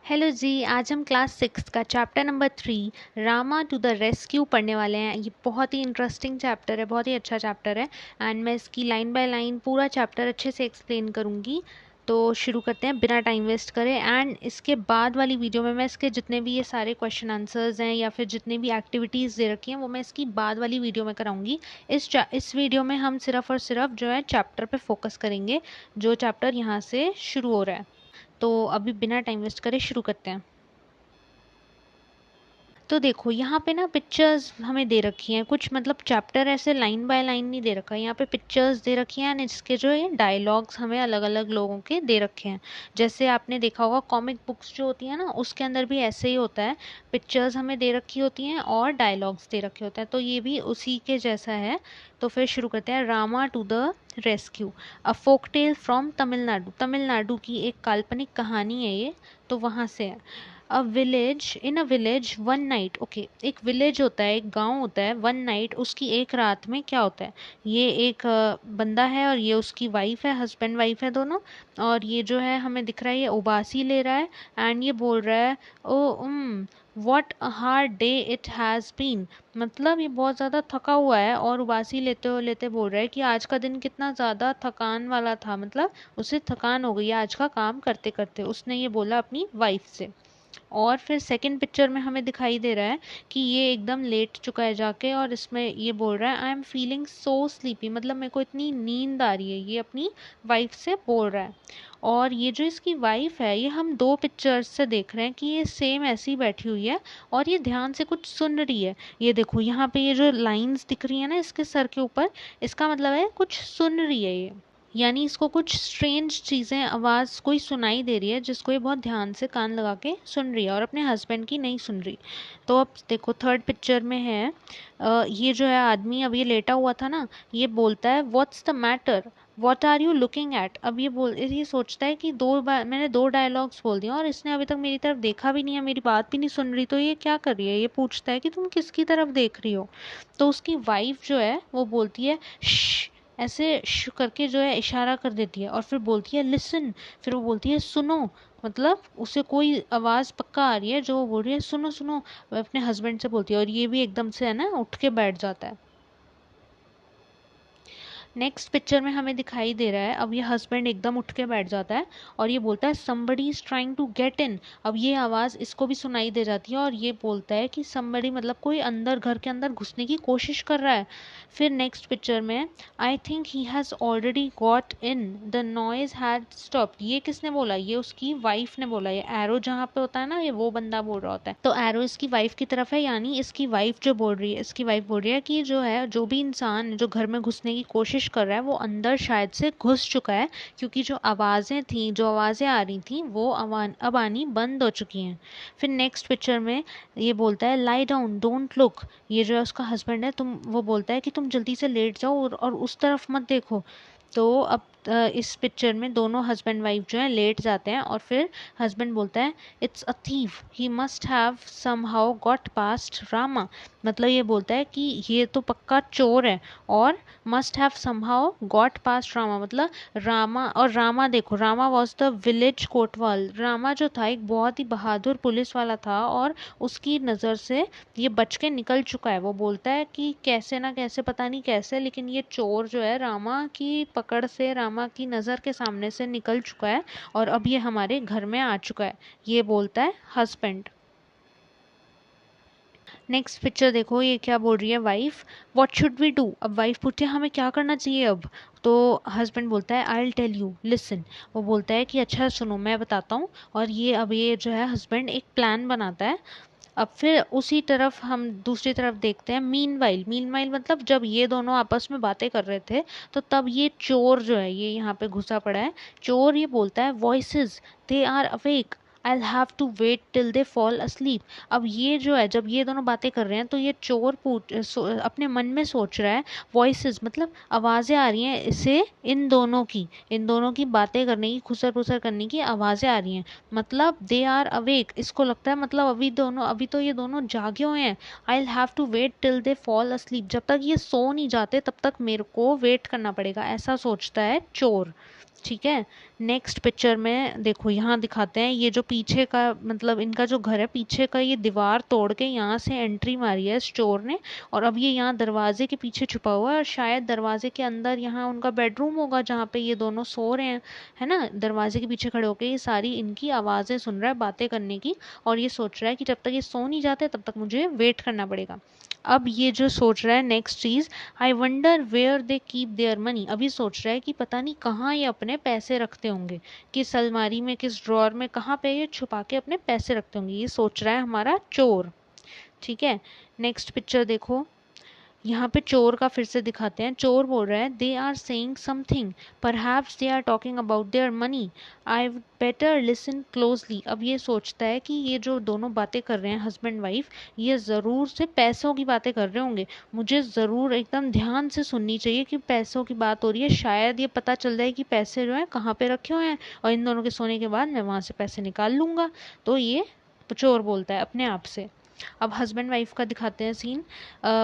Hello जी। आज हम class 6 का chapter number 3 Rama to the rescue पढ़ने वाले हैं। ये बहुत ही इंटरेस्टिंग चैप्टर है, बहुत ही अच्छा चैप्टर है एंड मैं इसकी लाइन बाय लाइन पूरा चैप्टर अच्छे से एक्सप्लेन करूँगी। तो शुरू करते हैं बिना टाइम वेस्ट करे। एंड इसके बाद वाली वीडियो में मैं इसके जितने भी ये सारे क्वेश्चन आंसर्स हैं या फिर जितने भी एक्टिविटीज़ दे रखी हैं वो मैं इसकी बाद वाली वीडियो में कराऊंगी। इस वीडियो में हम सिर्फ और सिर्फ जो है चैप्टर पे फोकस करेंगे, जो चैप्टर यहाँ से शुरू हो रहा है। तो अभी बिना टाइम वेस्ट करे शुरू करते हैं। तो देखो यहाँ पे ना पिक्चर्स हमें दे रखी हैं कुछ, मतलब चैप्टर ऐसे लाइन बाय लाइन नहीं दे रखा है, यहाँ पे पिक्चर्स दे रखी हैं एंड इसके जो ये डायलॉग्स हमें अलग अलग लोगों के दे रखे हैं। जैसे आपने देखा होगा कॉमिक बुक्स जो होती हैं ना उसके अंदर भी ऐसे ही होता है, पिक्चर्स हमें दे रखी होती हैं और डायलॉग्स दे रखे होते हैं, तो ये भी उसी के जैसा है। तो फिर शुरू करते हैं। Rama to the rescue, a folk tale from Tamil Nadu. Tamil Nadu की एक काल्पनिक कहानी है ये, तो वहाँ से है। A village, in a village one night. Okay, एक विलेज होता है, एक गांव होता है, वन नाइट उसकी एक रात में क्या होता है। ये एक बंदा है और ये उसकी वाइफ है, हस्बैंड वाइफ है दोनों। और ये जो है हमें दिख रहा है ये उबासी ले रहा है एंड ये बोल रहा है oh what a hard day it has been. मतलब ये बहुत ज़्यादा थका हुआ है और उबासी लेते लेते बोल रहा है कि आज का दिन कितना ज़्यादा थकान वाला था, मतलब उसे थकान हो गई है आज का काम करते करते, उसने ये बोला अपनी वाइफ से। और फिर सेकंड पिक्चर में हमें दिखाई दे रहा है कि ये एकदम लेट चुका है जाके और इसमें ये बोल रहा है I am feeling so sleepy, मतलब मेरे को इतनी नींद आ रही है, ये अपनी वाइफ से बोल रहा है। और ये जो इसकी वाइफ है ये हम दो पिक्चर्स से देख रहे हैं कि ये सेम ऐसी ही बैठी हुई है और ये ध्यान से कुछ सुन रही है। ये देखो यहाँ पे ये जो लाइंस दिख रही है ना इसके सर के ऊपर, इसका मतलब है कुछ सुन रही है ये, यानी इसको कुछ स्ट्रेंज चीज़ें आवाज़ कोई सुनाई दे रही है जिसको ये बहुत ध्यान से कान लगा के सुन रही है और अपने हस्बैंड की नहीं सुन रही। तो अब देखो थर्ड पिक्चर में है ये जो है आदमी, अब ये लेटा हुआ था ना, ये बोलता है what's the matter, what are you looking at. अब ये सोचता है कि दो बार मैंने दो डायलॉग्स बोल दिया और इसने अभी तक मेरी तरफ देखा भी नहीं है, मेरी बात भी नहीं सुन रही, तो ये क्या कर रही है। ये पूछता है कि तुम किसकी तरफ देख रही हो। तो उसकी वाइफ जो है वो बोलती है श्श, ऐसे श करके जो है इशारा कर देती है और फिर बोलती है लिसन, फिर वो बोलती है सुनो, मतलब उसे कोई आवाज़ पक्का आ रही है जो वो बोल रही है सुनो सुनो। वो अपने हस्बैंड से बोलती है और ये भी एकदम से है ना उठ के बैठ जाता है। नेक्स्ट पिक्चर में हमें दिखाई दे रहा है अब ये हस्बैंड एकदम उठ के बैठ जाता है और ये बोलता है somebody is trying to get in। अब ये आवाज़ इसको भी सुनाई दे जाती है और ये बोलता है कि somebody मतलब कोई अंदर घर के अंदर घुसने की कोशिश कर रहा है। फिर नेक्स्ट पिक्चर में I think he has already got in, the noise had stopped। ये किसने बोला, ये उसकी वाइफ ने बोला। ये एरो जहाँ पे होता है ना ये वो बंदा बोल रहा होता है, तो एरो इसकी वाइफ की तरफ है, यानी इसकी वाइफ जो बोल रही है, इसकी वाइफ बोल रही है कि जो है जो भी इंसान जो घर में घुसने की कोशिश कर रहा है वो अंदर शायद से घुस चुका है, क्योंकि जो आवाज़ें थी, जो आवाज़ें आ रही थी वो अब आनी बंद हो चुकी हैं। फिर नेक्स्ट पिक्चर में ये बोलता है लाई डाउन डोंट लुक। ये जो है उसका हस्बैंड है, वो बोलता है कि तुम जल्दी से लेट जाओ और उस तरफ मत देखो। तो अब इस पिक्चर में दोनों हस्बैंड वाइफ जो है लेट जाते हैं और फिर हस्बैंड बोलता है it's a thief, he must have somehow got past Rama. मतलब ये बोलता है कि ये तो पक्का चोर है और must have somehow got past Rama, मतलब रामा। और रामा देखो, Rama was the village Kotwal. Rama जो था एक बहुत ही बहादुर पुलिस वाला था और उसकी नज़र से ये बच के निकल चुका है। वो बोलता है कि कैसे ना कैसे, पता नहीं कैसे, लेकिन ये चोर जो है रामा की पकड़ से, रामा की नज़र के सामने से निकल चुका है और अब ये हमारे घर में आ चुका है, ये बोलता है हस्बैंड। नेक्स्ट पिक्चर देखो, ये क्या बोल रही है wife, what should we do. अब वाइफ पूछती है हमें क्या करना चाहिए अब। तो हस्बैंड बोलता है I will tell you listen. वो बोलता है कि अच्छा सुनो मैं बताता हूँ। और ये अब ये जो है हस्बैंड एक प्लान बनाता है। अब फिर उसी तरफ हम दूसरी तरफ देखते हैं। मीनवाइल मतलब जब ये दोनों आपस में बातें कर रहे थे तो तब ये चोर जो है ये यहाँ पे घुसा पड़ा है। चोर ये बोलता है voices, they are awake, I have to wait till they fall asleep. अब ये जो है जब ये दोनों बातें कर रहे हैं तो ये चोर अपने मन में सोच रहा है, वॉइसेस मतलब आवाज़ें आ रही हैं इसे, इन दोनों की बातें करने की, खुसर पुसर करने की आवाज़ें आ रही हैं, मतलब दे आर अवेक। इसको लगता है मतलब अभी तो ये दोनों जागे हुए हैं। I have to wait till they fall asleep, जब तक ये सो नहीं जाते तब तक मेरे को वेट करना पड़ेगा, ऐसा सोचता है चोर। ठीक है। नेक्स्ट पिक्चर में देखो, यहाँ दिखाते हैं ये जो पीछे का मतलब इनका जो घर है, पीछे का ये दीवार तोड़ के यहाँ से एंट्री मारी है इस चोर ने, और अब ये यहाँ दरवाजे के पीछे छुपा हुआ है, और शायद दरवाजे के अंदर यहाँ उनका बेडरूम होगा जहाँ पे ये दोनों सो रहे हैं, है ना। दरवाजे के पीछे खड़े होके ये सारी इनकी आवाज़ें सुन रहा है, बातें करने की, और ये सोच रहा है कि जब तक ये सो नहीं जाते तब तक मुझे वेट करना पड़ेगा। अब ये जो सोच रहा है नेक्स्ट चीज़, I wonder where they keep their money. अभी सोच रहा है कि पता नहीं कहाँ ये अपने पैसे रखते होंगे, किस अलमारी में, किस ड्रॉर में, कहाँ पे ये छुपा के अपने पैसे रखते होंगे, ये सोच रहा है हमारा चोर। ठीक है। नेक्स्ट पिक्चर देखो, यहाँ पे चोर का फिर से दिखाते हैं। चोर बोल रहा है, they are saying something, perhaps they are talking about their money, I better listen closely. अब ये सोचता है कि ये जो दोनों बातें कर रहे हैं हस्बैंड वाइफ, ये ज़रूर से पैसों की बातें कर रहे होंगे, मुझे ज़रूर एकदम ध्यान से सुननी चाहिए कि पैसों की बात हो रही है, शायद ये पता चल जाए कि पैसे जो हैं कहाँ पे रखे हुए हैं, और इन दोनों के सोने के बाद मैं वहाँ से पैसे निकाल लूँगा। तो ये चोर बोलता है अपने आप से। अब हस्बैंड वाइफ का दिखाते हैं सीन।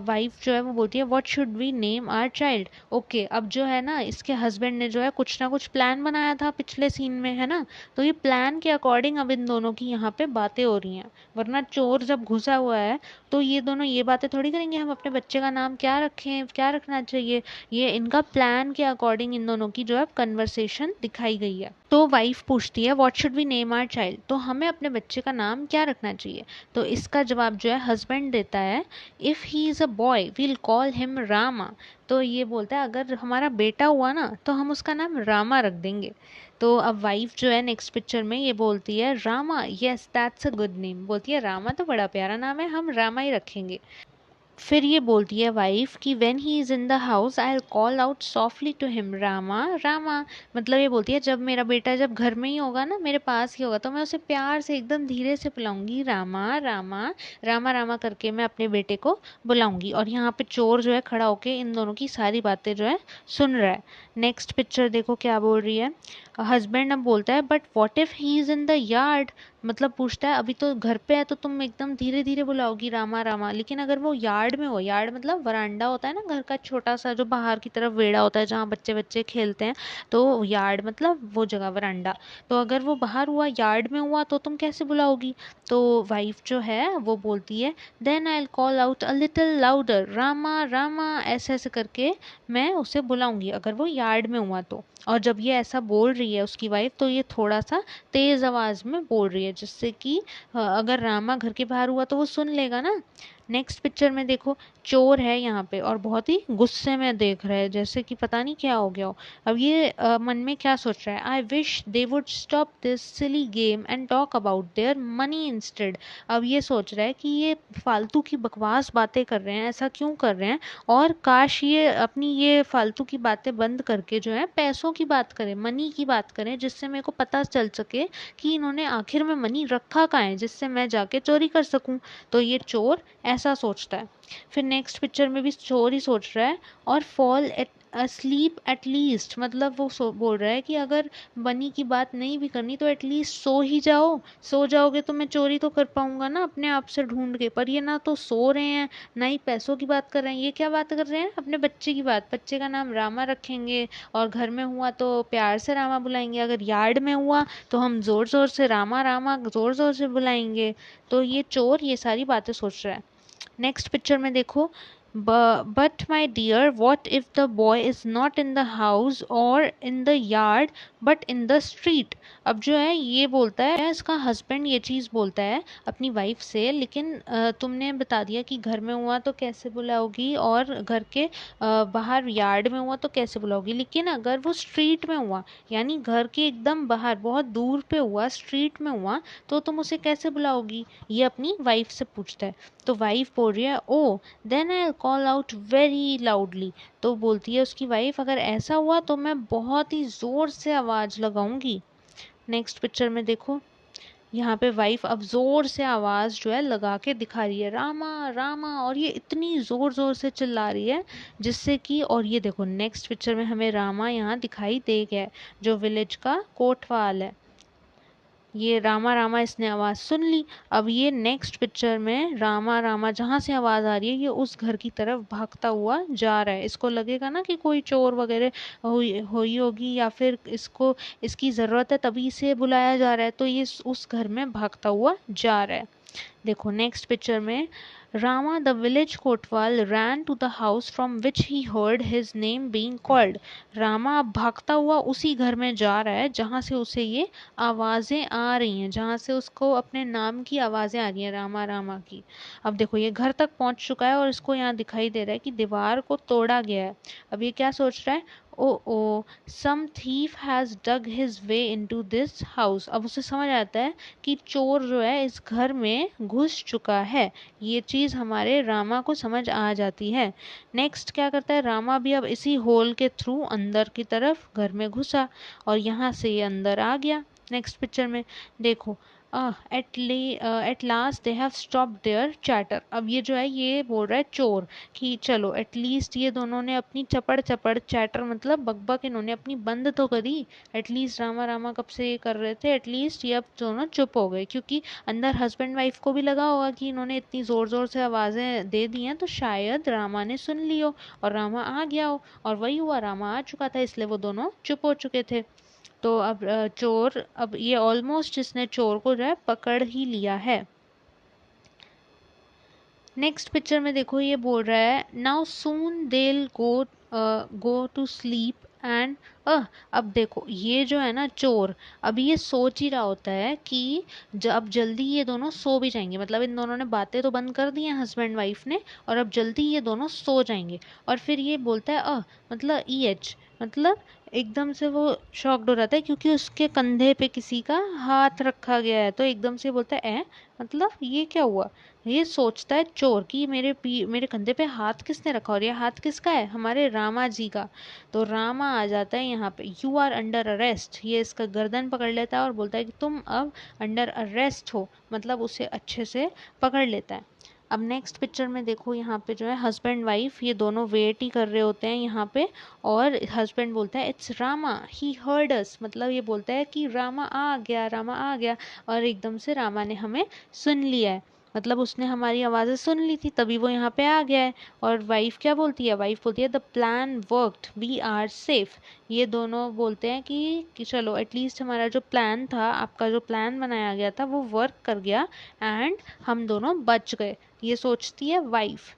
वाइफ जो है वो बोलती है, what should we name our child. Okay, अब जो है ना इसके हस्बैंड ने जो है कुछ ना कुछ प्लान बनाया था पिछले सीन में, है ना, तो ये प्लान के अकॉर्डिंग अब इन दोनों की यहाँ पे बातें हो रही हैं, वरना चोर जब घुसा हुआ है तो ये दोनों ये बातें थोड़ी करेंगे हम अपने बच्चे का नाम क्या रखें, क्या रखना चाहिए। ये इनका प्लान के अकॉर्डिंग इन दोनों की जो है कन्वर्सेशन दिखाई गई है। तो वाइफ पूछती है, what should we name our child, तो हमें अपने बच्चे का नाम क्या रखना चाहिए। तो इसका जवाब जो है हस्बैंड देता है, if he is a boy we'll call him Rama. तो ये बोलता है अगर हमारा बेटा हुआ ना तो हम उसका नाम रामा रख देंगे। तो अब वाइफ जो है नेक्स्ट पिक्चर में ये बोलती है, Rama, yes that's a good name. बोलती है रामा तो बड़ा प्यारा नाम है, हम रामा ही रखेंगे। फिर ये बोलती है वाइफ कि when he is in the house I will call out softly to him, Rama Rama. मतलब ये बोलती है जब मेरा बेटा जब घर में ही होगा ना, मेरे पास ही होगा, तो मैं उसे प्यार से एकदम धीरे से बुलाऊंगी, रामा रामा, रामा रामा करके मैं अपने बेटे को बुलाऊंगी। और यहाँ पे चोर जो है खड़ा होके इन दोनों की सारी बातें जो है सुन रहा है। नेक्स्ट पिक्चर देखो क्या बोल रही है। हस्बैंड अब बोलता है, but what if he is in the yard. मतलब पूछता है अभी तो घर पे है तो तुम एकदम धीरे धीरे बुलाओगी रामा रामा, लेकिन अगर वो यार्ड में हो, यार्ड मतलब वरांडा होता है ना घर का छोटा सा जो बाहर की तरफ वेड़ा होता है जहाँ बच्चे बच्चे खेलते हैं, तो यार्ड मतलब वो जगह वरांडा। तो अगर वो बाहर हुआ, यार्ड में हुआ, तो तुम कैसे बुलाओगी। तो वाइफ जो है वो बोलती है, then I will call out a little louder, Rama Rama, ऐसे ऐसे करके मैं उसे बुलाऊंगी अगर वो यार्ड में हुआ तो। और जब ये ऐसा बोल रही है उसकी वाइफ, तो ये थोड़ा सा तेज आवाज में बोल रही है, जिससे कि अगर रामा घर के बाहर हुआ तो वो सुन लेगा ना। नेक्स्ट पिक्चर में देखो, चोर है यहाँ पे और बहुत ही गुस्से में देख रहा है, जैसे कि पता नहीं क्या हो गया हो। अब ये मन में क्या सोच रहा है, I wish they would stop this silly game and talk about their money instead. अब ये सोच रहा है कि ये फालतू की बकवास बातें कर रहे हैं, ऐसा क्यों कर रहे हैं, और काश ये अपनी ये फालतू की बातें बंद करके जो है पैसों की बात करें, मनी की बात करें, जिससे मेरे को पता चल सके कि इन्होंने आखिर में मनी रखा कहाँ है, जिससे मैं जाके चोरी कर सकूं। तो ये चोर ऐसा सोचता है। फिर नेक्स्ट पिक्चर में भी चोर ही सोच रहा है, और fall eight sleep at least, मतलब वो बोल रहा है कि अगर मनी की बात नहीं भी करनी तो एटलीस्ट सो ही जाओ, सो जाओगे तो मैं चोरी तो कर पाऊंगा ना अपने आप से ढूंढ के। पर ये ना तो सो रहे हैं ना ही पैसों की बात कर रहे हैं, ये क्या बात कर रहे हैं, अपने बच्चे की बात, बच्चे का नाम रामा रखेंगे, और घर में हुआ तो प्यार से रामा बुलाएंगे, अगर यार्ड में हुआ तो हम जोर जोर से रामा रामा जोर जोर से बुलाएंगे। तो ये चोर ये सारी बातें सोच रहा है। नेक्स्ट पिक्चर में देखो, but my dear what if the boy is not in the house or in the yard but in the street. अब जो है ये बोलता है, इसका हस्बैंड ये चीज़ बोलता है अपनी वाइफ से, लेकिन तुमने बता दिया कि घर में हुआ तो कैसे बुलाओगी, और घर के बाहर यार्ड में हुआ तो कैसे बुलाओगी, लेकिन अगर वो स्ट्रीट में हुआ, यानी घर के एकदम बाहर बहुत दूर पे हुआ, स्ट्रीट में हुआ, तो तुम उसे कैसे बुलाओगी, ये अपनी वाइफ से पूछता है। तो वाइफ बोल रही है, oh then I call out very loudly. तो बोलती है उसकी वाइफ, अगर ऐसा हुआ तो मैं बहुत ही ज़ोर से आवाज़ लगाऊंगी। नेक्स्ट पिक्चर में देखो, यहाँ पे वाइफ अब ज़ोर से आवाज़ जो है लगा के दिखा रही है, रामा रामा, और ये इतनी ज़ोर ज़ोर से चिल्ला रही है जिससे कि, और ये देखो नेक्स्ट पिक्चर में हमें रामा यहाँ दिखाई दे गया है, जो विलेज का कोटवाल है। ये रामा रामा इसने आवाज़ सुन ली। अब ये नेक्स्ट पिक्चर में रामा रामा जहाँ से आवाज़ आ रही है ये उस घर की तरफ भागता हुआ जा रहा है। इसको लगेगा ना कि कोई चोर वगैरह हुई होगी या फिर इसको इसकी ज़रूरत है तभी इसे बुलाया जा रहा है, तो ये उस घर में भागता हुआ जा रहा है। देखो नेक्स्ट पिक्चर में Rama the village kotwal ran to the house from which he heard his name being called. Rama अब भागता हुआ उसी घर में जा रहा है जहाँ से उसे ये आवाज़ें आ रही हैं, जहाँ से उसको अपने नाम की आवाज़ें आ रही हैं, रामा रामा की। अब देखो ये घर तक पहुँच चुका है और इसको यहाँ दिखाई दे रहा है कि दीवार को तोड़ा गया है। अब ये क्या सोच रहा है, oh some thief has dug his way into this house. अब उसे समझ आता है कि चोर जो है इस घर में घुस चुका है। ये चीज़ हमारे रामा को समझ आ जाती है। नेक्स्ट क्या करता है, रामा भी अब इसी होल के थ्रू अंदर की तरफ घर में घुसा और यहाँ से ये अंदर आ गया। नेक्स्ट पिक्चर में देखो at last they have stopped their chatter. अब ये जो है ये बोल रहा है चोर कि चलो एटलीस्ट ये दोनों ने अपनी चपड़ चपड़, चैटर मतलब बकबक, इन्होंने अपनी बंद तो करी। एटलीस्ट रामा रामा कब से ये कर रहे थे, एटलीस्ट ये अब दोनों चुप हो गए, क्योंकि अंदर हस्बैंड वाइफ को भी लगा होगा कि इन्होंने इतनी ज़ोर ज़ोर से आवाज़ें दे दी हैं तो शायद रामा ने सुन ली हो और रामा आ गया हो। और वही हुआ, रामा आ चुका था इसलिए वो दोनों चुप हो चुके थे। तो अब चोर, अब ये ऑलमोस्ट इसने चोर को जो है पकड़ ही लिया है। नेक्स्ट पिक्चर में देखो ये बोल रहा है नाउ सून देल गो टू स्लीप एंड अब देखो ये जो है ना चोर, अभी ये सोच ही रहा होता है कि अब जल्दी ये दोनों सो भी जाएंगे, मतलब इन दोनों ने बातें तो बंद कर दी हैं हस्बैंड वाइफ ने, और अब जल्दी ये दोनों सो जाएंगे। और फिर ये बोलता है मतलब मतलब एकदम से वो शॉक्ड हो जाता है क्योंकि उसके कंधे पे किसी का हाथ रखा गया है, तो एकदम से बोलता है मतलब ये क्या हुआ। ये सोचता है चोर कि मेरे कंधे पे हाथ किसने रखा, और ये हाथ किसका है, हमारे रामा जी का। तो रामा आ जाता है यहाँ पे, यू आर अंडर अरेस्ट। ये इसका गर्दन पकड़ लेता है और बोलता है कि तुम अब अंडर अरेस्ट हो, मतलब उसे अच्छे से पकड़ लेता है। अब नेक्स्ट पिक्चर में देखो यहाँ पे जो है हस्बैंड वाइफ ये दोनों वेट ही कर रहे होते हैं यहाँ पे, और हस्बैंड बोलता है इट्स रामा ही हर्ड अस, मतलब ये बोलता है कि रामा आ गया, रामा आ गया, और एकदम से रामा ने हमें सुन लिया है, मतलब उसने हमारी आवाज़ें सुन ली थी तभी वो यहाँ पे आ गया है। और वाइफ क्या बोलती है, वाइफ बोलती है the plan worked we are safe. ये दोनों बोलते हैं कि चलो एटलीस्ट हमारा जो प्लान था, आपका जो प्लान बनाया गया था वो वर्क कर गया एंड हम दोनों बच गए, ये सोचती है वाइफ।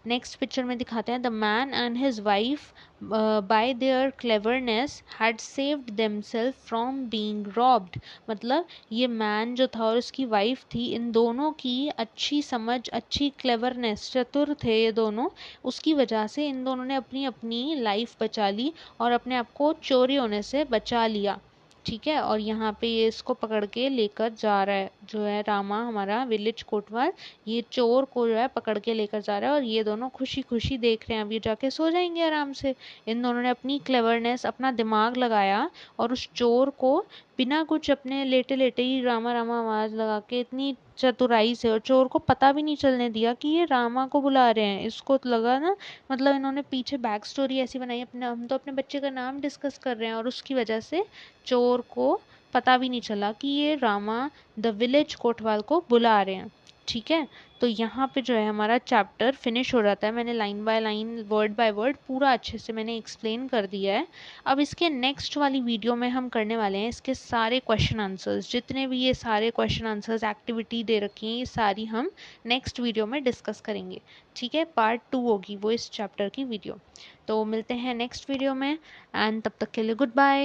नेक्स्ट पिक्चर में दिखाते हैं the man and his wife by their cleverness had saved themselves from being robbed. मतलब ये मैन जो था और उसकी वाइफ थी, इन दोनों की अच्छी समझ, अच्छी क्लेवरनेस, चतुर थे ये दोनों, उसकी वजह से इन दोनों ने अपनी अपनी लाइफ बचा ली और अपने आप को चोरी होने से बचा लिया। ठीक है, और यहाँ पे ये इसको पकड़ के लेकर जा रहा है, जो है रामा हमारा विलेज कोटवाल, ये चोर को जो है पकड़ के लेकर जा रहा है और ये दोनों खुशी खुशी देख रहे हैं, अब ये जाके सो जाएंगे आराम से। इन दोनों ने अपनी क्लेवरनेस, अपना दिमाग लगाया और उस चोर को बिना कुछ, अपने लेटे लेटे ही रामा रामा आवाज़ लगा के इतनी चतुराई से, और चोर को पता भी नहीं चलने दिया कि ये रामा को बुला रहे हैं। इसको तो लगा ना, मतलब इन्होंने पीछे बैक स्टोरी ऐसी बनाई, अपने हम तो अपने बच्चे का नाम डिस्कस कर रहे हैं, और उसकी वजह से चोर को पता भी नहीं चला कि ये रामा द विलेज कोटवाल को बुला रहे हैं। ठीक है, तो यहाँ पे जो है हमारा चैप्टर फिनिश हो जाता है। मैंने line by line, word by word पूरा अच्छे से मैंने एक्सप्लेन कर दिया है। अब इसके नेक्स्ट वाली वीडियो में हम करने वाले हैं इसके सारे क्वेश्चन आंसर्स, जितने भी ये सारे क्वेश्चन आंसर्स एक्टिविटी दे रखी हैं, ये सारी हम नेक्स्ट वीडियो में डिस्कस करेंगे। ठीक है, पार्ट 2 होगी वो इस चैप्टर की वीडियो। तो मिलते हैं नेक्स्ट वीडियो में, एंड तब तक के लिए गुड बाय।